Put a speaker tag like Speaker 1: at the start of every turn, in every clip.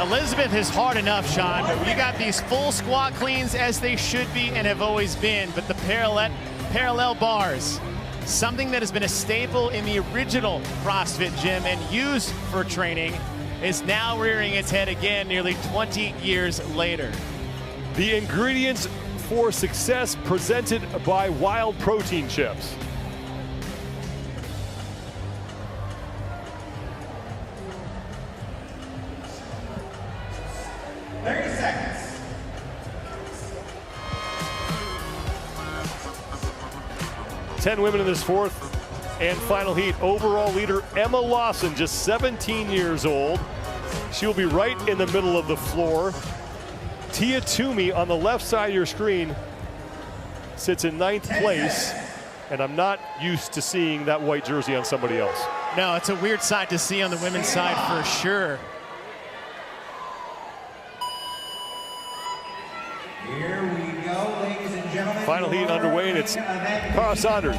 Speaker 1: Elizabeth is hard enough, Sean, but you got these full squat cleans as they should be and have always been, but the parallel bars, something that has been a staple in the original CrossFit gym and used for training, is now rearing its head again nearly 20 years later.
Speaker 2: The ingredients for success presented by Wild Protein Chips.
Speaker 3: Seconds.
Speaker 2: 10 women in this fourth and final heat. Overall leader Emma Lawson, just 17 years old. She will be right in the middle of the floor. Tia Toomey on the left side of your screen sits in 9th place, and I'm not used to seeing that white jersey on somebody else.
Speaker 1: No, it's a weird sight to see on the women's side for sure.
Speaker 3: Here we go, ladies and gentlemen.
Speaker 2: Final heat underway, and it's Cara Saunders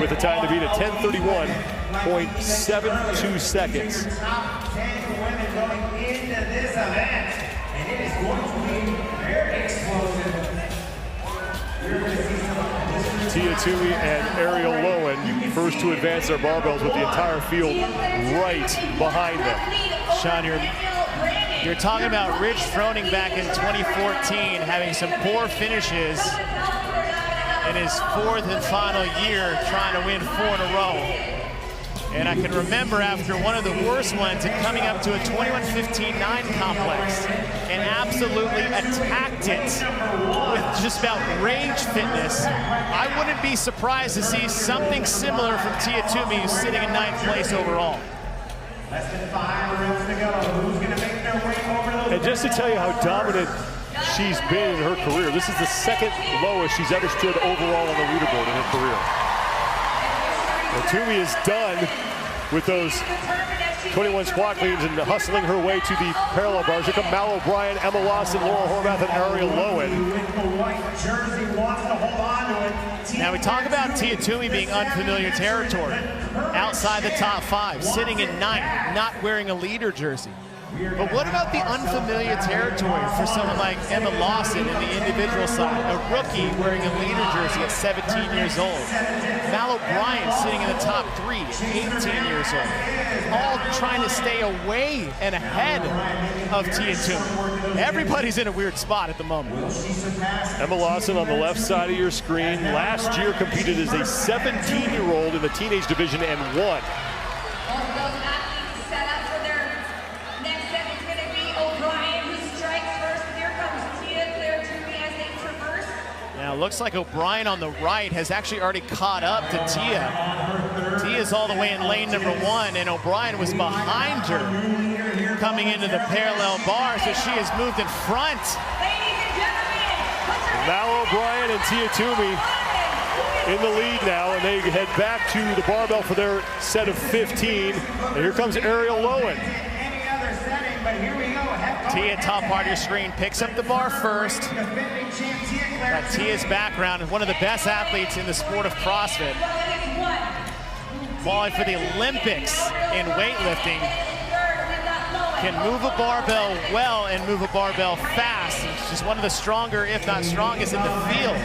Speaker 2: with a time to beat at 10:31.72 seconds.
Speaker 3: Top 10 women going into this event, and it is going to be very explosive. You're going to see some
Speaker 2: Tia Toomey and Ariel Lowen, first to advance their barbells with the entire field right behind them.
Speaker 1: Sean, you're talking about Rich Froning back in 2014 having some poor finishes in his 4th and final year trying to win 4 in a row. And I can remember after one of the worst ones and coming up to a 21:15.9 complex and absolutely attacked it with just about rage fitness. I wouldn't be surprised to see something similar from Tia Toomey, who's sitting in 9th place overall.
Speaker 3: less than 5 rounds to go. Who's going to make their way over those?
Speaker 2: And just to tell you how dominant she's been in her career, this is the 2nd lowest she's ever stood overall on the leaderboard in her career. Well, Toomey is done with those 21 squat cleans and hustling her way to the parallel bars. Here come Mal O'Brien, Emma Lawson, Laura Horvath, and Ariel Lowen.
Speaker 1: Now we talk about Tia Toomey being unfamiliar territory. Outside the top 5, sitting in 9th, not wearing a leader jersey. But what about the unfamiliar territory for someone like Emma Lawson in the individual side, a rookie wearing a leader jersey at 17 years old? Mal O'Brien sitting in the top 3 at 18 years old. All trying to stay away and ahead of Tia Toomey. Everybody's in a weird spot at the moment.
Speaker 2: Emma Lawson on the left side of your screen. Last year competed as a 17-year-old in the teenage division and won.
Speaker 1: Now, looks like O'Brien on the right has actually already caught up to Tia. Tia's all the way in lane number 1, and O'Brien was behind her coming into the parallel bar, so she has moved in front.
Speaker 2: Mal O'Brien and Tia Toomey in the lead now, and they head back to the barbell for their set of 15. And here comes Ariel Lowen.
Speaker 1: Tia, top part of your screen, picks up the bar first. Got Tia's background as one of the best athletes in the sport of CrossFit. Qualified for the Olympics in weightlifting. Can move a barbell well and move a barbell fast. She's one of the stronger, if not strongest, in the field.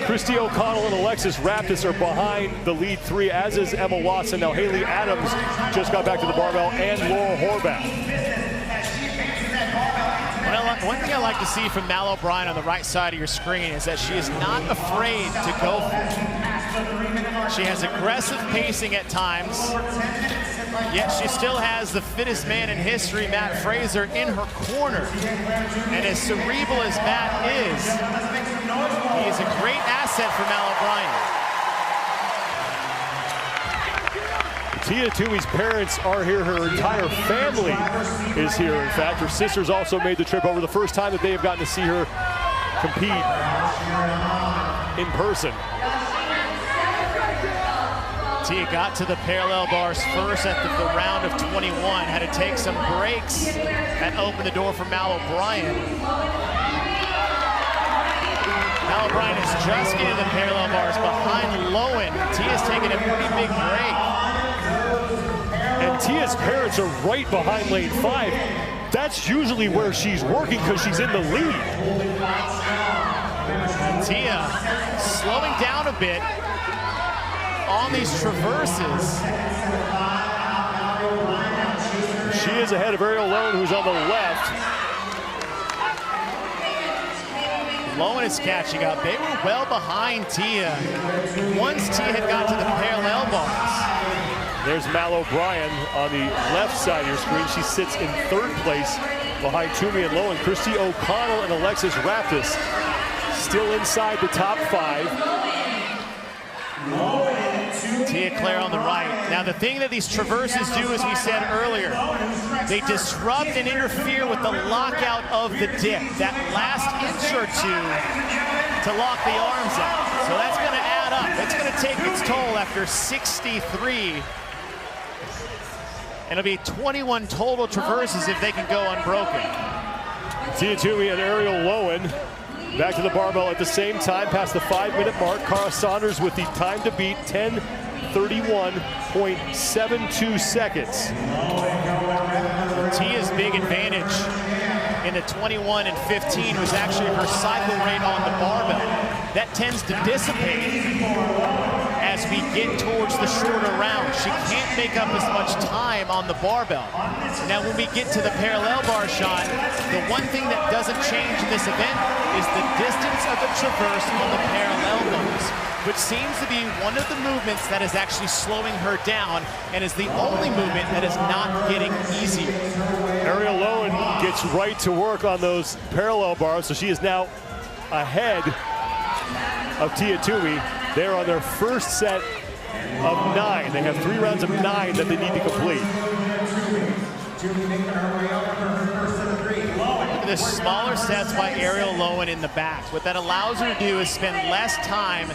Speaker 2: Christy O'Connell and Alexis Raptis are behind the lead 3, as is Emma Watson. Now Haley Adams just got back to the barbell, and Laura Horvath.
Speaker 1: One thing I like to see from Mal O'Brien on the right side of your screen is that she is not afraid to go for it. She has aggressive pacing at times, yet she still has the fittest man in history, Matt Fraser, in her corner. And as cerebral as Matt is, he is a great asset for Mal O'Brien.
Speaker 2: Tia Toomey's parents are here. Her entire family is here. In fact, her sisters also made the trip over. The first time that they have gotten to see her compete in person.
Speaker 1: Tia got to the parallel bars first at the round of 21. Had to take some breaks and open the door for Mal O'Brien. Mal O'Brien is just getting the parallel bars behind Lowen. Tia's taking a pretty big break.
Speaker 2: And Tia's parents are right behind lane 5. That's usually where she's working because she's in the lead.
Speaker 1: Tia slowing down a bit on these traverses.
Speaker 2: She is ahead of Ariel Lowen, who's on the left.
Speaker 1: Lowen is catching up. They were well behind Tia once Tia had got to the parallel bars.
Speaker 2: There's Mal O'Brien on the left side of your screen. She sits in 3rd place behind Toomey and Lowen. Christy O'Connell and Alexis Raptis still inside the top 5.
Speaker 1: Tia Claire on the right. Now the thing that these traverses do, as we said earlier, they disrupt and interfere with the lockout of the dip. That last inch or two to lock the arms out. So that's going to add up. It's going to take its toll after 63. And it'll be 21 total traverses if they can go unbroken.
Speaker 2: Tia Toomey and Ariel Lowen back to the barbell at the same time, past the 5-minute mark. Cara Saunders with the time to beat, 10:31.72 seconds.
Speaker 1: Tia's big advantage in the 21 and 15 was actually her cycle rate on the barbell. That tends to dissipate as we get towards the shorter round. She can't make up as much time on the barbell. Now when we get to the parallel bar shot, the one thing that doesn't change in this event is the distance of the traverse on the parallel bars, which seems to be one of the movements that is actually slowing her down and is the only movement that is not getting easier.
Speaker 2: Ariel Lowen gets right to work on those parallel bars, so she is now ahead of Tia Toomey. They're on their first set of 9. They have 3 rounds of 9 that they need to complete.
Speaker 1: Look at the smaller sets by Ariel Lowen in the back. What that allows her to do is spend less time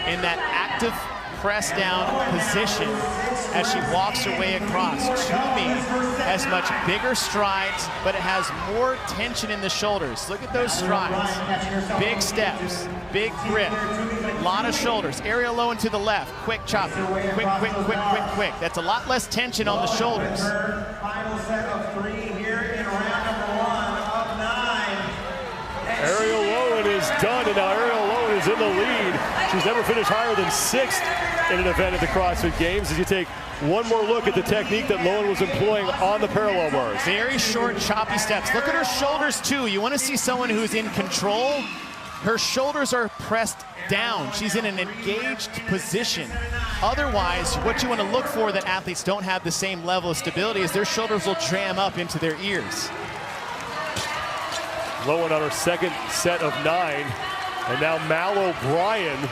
Speaker 1: in that active press down position as she walks her way across. Toomey has much bigger strides, but it has more tension in the shoulders. Look at those strides. Big steps, big grip, a lot of shoulders. Ariel Lowen to the left, quick chop, quick, quick, quick, quick, quick. That's a lot less tension on the shoulders.
Speaker 3: Final set of 3 here in round number 1 of 9.
Speaker 2: Ariel Lowen is done, and now Ariel Lowen is in the lead. She's never finished higher than 6th in an event at the CrossFit Games. As you take one more look at the technique that Lowen was employing on the parallel bars.
Speaker 1: Very short, choppy steps. Look at her shoulders, too. You want to see someone who's in control? Her shoulders are pressed down. She's in an engaged position. Otherwise, what you want to look for that athletes don't have the same level of stability is their shoulders will jam up into their ears.
Speaker 2: Lowen on her second set of 9. And now Mal O'Brien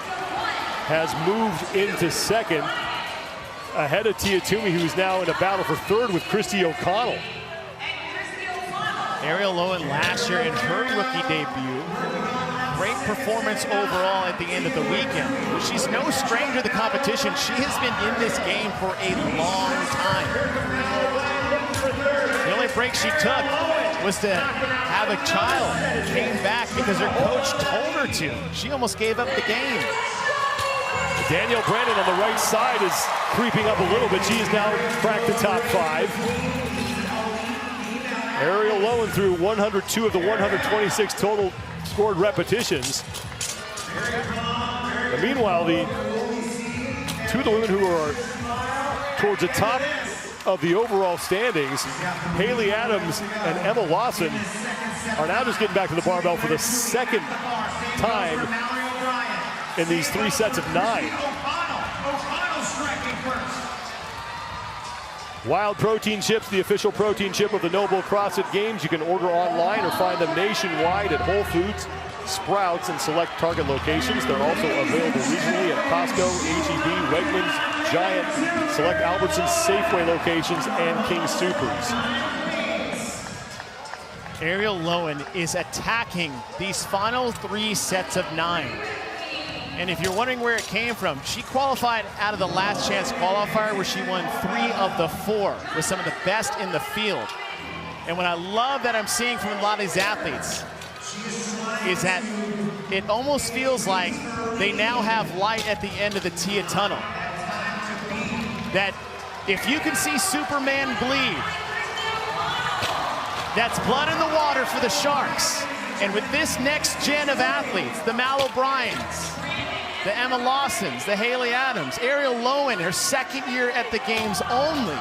Speaker 2: has moved into second, ahead of Tia Toomey, who's now in a battle for 3rd with Christy O'Connell.
Speaker 1: Ariel Lowen last year in her rookie debut. Great performance overall at the end of the weekend. She's no stranger to the competition. She has been in this game for a long time. The only break she took was to have a child. Came back because her coach told her to. She almost gave up the game.
Speaker 2: Danielle Brandon on the right side is creeping up a little bit. She has now cracked the top 5. Ariel Lowen through 102 of the 126 total scored repetitions. And meanwhile, the 2 of the women who are towards the top of the overall standings, Haley Adams and Emma Lawson, are now just getting back to the barbell for the 2nd time in these 3 sets of 9. Wild Protein Chips, the official protein chip of the Noble CrossFit Games. You can order online or find them nationwide at Whole Foods, Sprouts, and select Target locations. They're also available regionally at Costco, H-E-B, Wegmans, Giant, select Albertsons, Safeway locations, and King Soopers.
Speaker 1: Ariel Lowen is attacking these final 3 sets of 9. And if you're wondering where it came from, she qualified out of the last chance qualifier where she won 3 of the 4 with some of the best in the field. And what I love that I'm seeing from a lot of these athletes is that it almost feels like they now have light at the end of the Tia tunnel. That If you can see Superman bleed, that's blood in the water for the Sharks. And with this next gen of athletes, the Mal O'Briens, the Emma Lawsons, the Haley Adams, Ariel Lowen, her second year at the games only,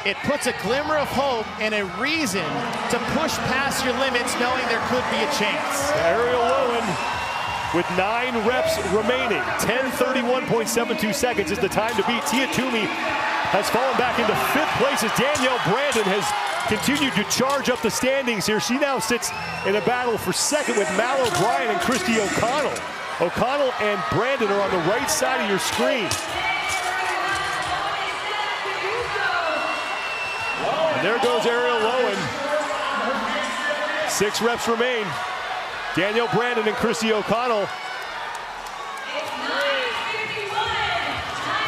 Speaker 1: it puts a glimmer of hope and a reason to push past your limits knowing there could be a chance.
Speaker 2: Ariel Lowen with 9 reps remaining. 10:31.72 seconds is the time to beat. Tia Toomey has fallen back into 5th place as Danielle Brandon has continued to charge up the standings here. She now sits in a battle for 2nd with Mal O'Brien and Christy O'Connell. O'Connell and Brandon are on the right side of your screen. And there goes Ariel Lowen. 6 reps remain. Danielle Brandon and Christy O'Connell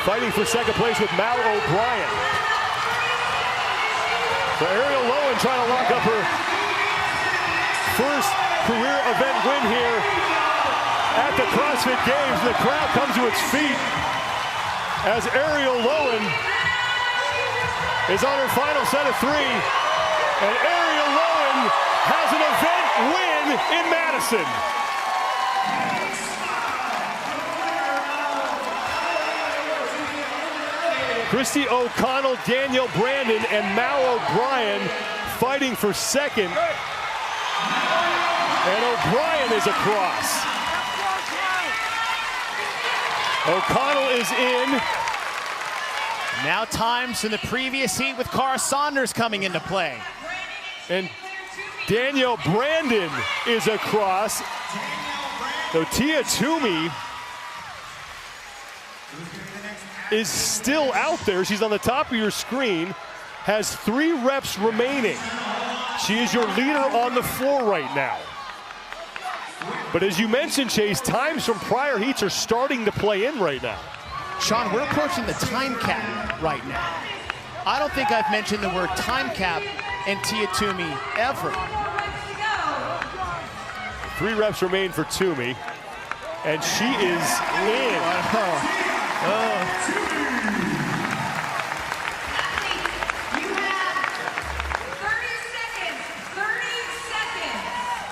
Speaker 2: fighting for 2nd place with Mal O'Brien. So Ariel Lowen trying to lock up her first career event win here at the CrossFit Games. The crowd comes to its feet as Ariel Lowen is on her final set of 3. And Ariel Lowen has an event win in Madison. Christy O'Connell, Danielle Brandon, and Mal O'Brien fighting for 2nd. And O'Brien is across. O'Connell is in.
Speaker 1: Now times from the previous heat with Cara Saunders coming into play.
Speaker 2: And Danielle Brandon is across. So Tia Toomey is still out there. She's on the top of your screen, has 3 reps remaining. She is your leader on the floor right now. But as you mentioned, Chase, times from prior heats are starting to play in right now.
Speaker 1: Sean, we're approaching the time cap right now. I don't think I've mentioned the word time cap and Tia Toomey ever.
Speaker 2: 3 reps remain for Toomey, and she is in.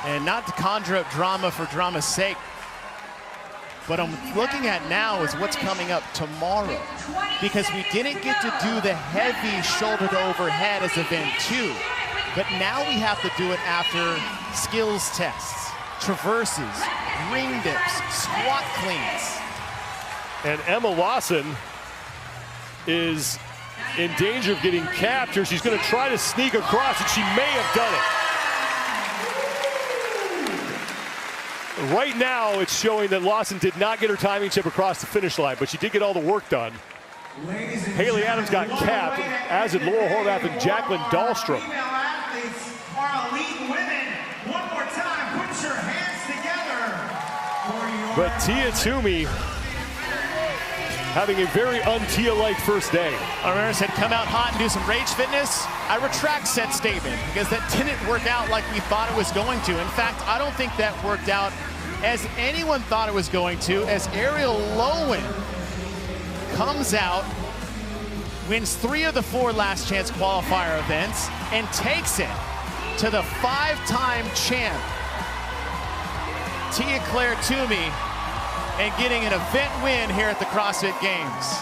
Speaker 1: And not to conjure up drama for drama's sake, what I'm looking at now is what's coming up tomorrow, because we didn't get to do the heavy shoulder to overhead as event 2, but now we have to do it after skills tests, traverses, ring dips, squat cleans.
Speaker 2: And Emma Lawson is in danger of getting capped here. She's going to try to sneak across, and she may have done it. Right now, it's showing that Lawson did not get her timing chip across the finish line, but she did get all the work done. Haley Adams got capped, as did Laura Horvath and Jacqueline Dahlstrom. But Tia Toomey having a very un-Tia-like first day.
Speaker 1: Ramirez had come out hot and do some rage fitness. I retract said statement because that didn't work out like we thought it was going to. In fact, I don't think that worked out as anyone thought it was going to, as Ariel Lowen comes out, wins 3 of the 4 last chance qualifier events, and takes it to the 5-time champ, Tia Claire Toomey, and getting an event win here at the CrossFit Games.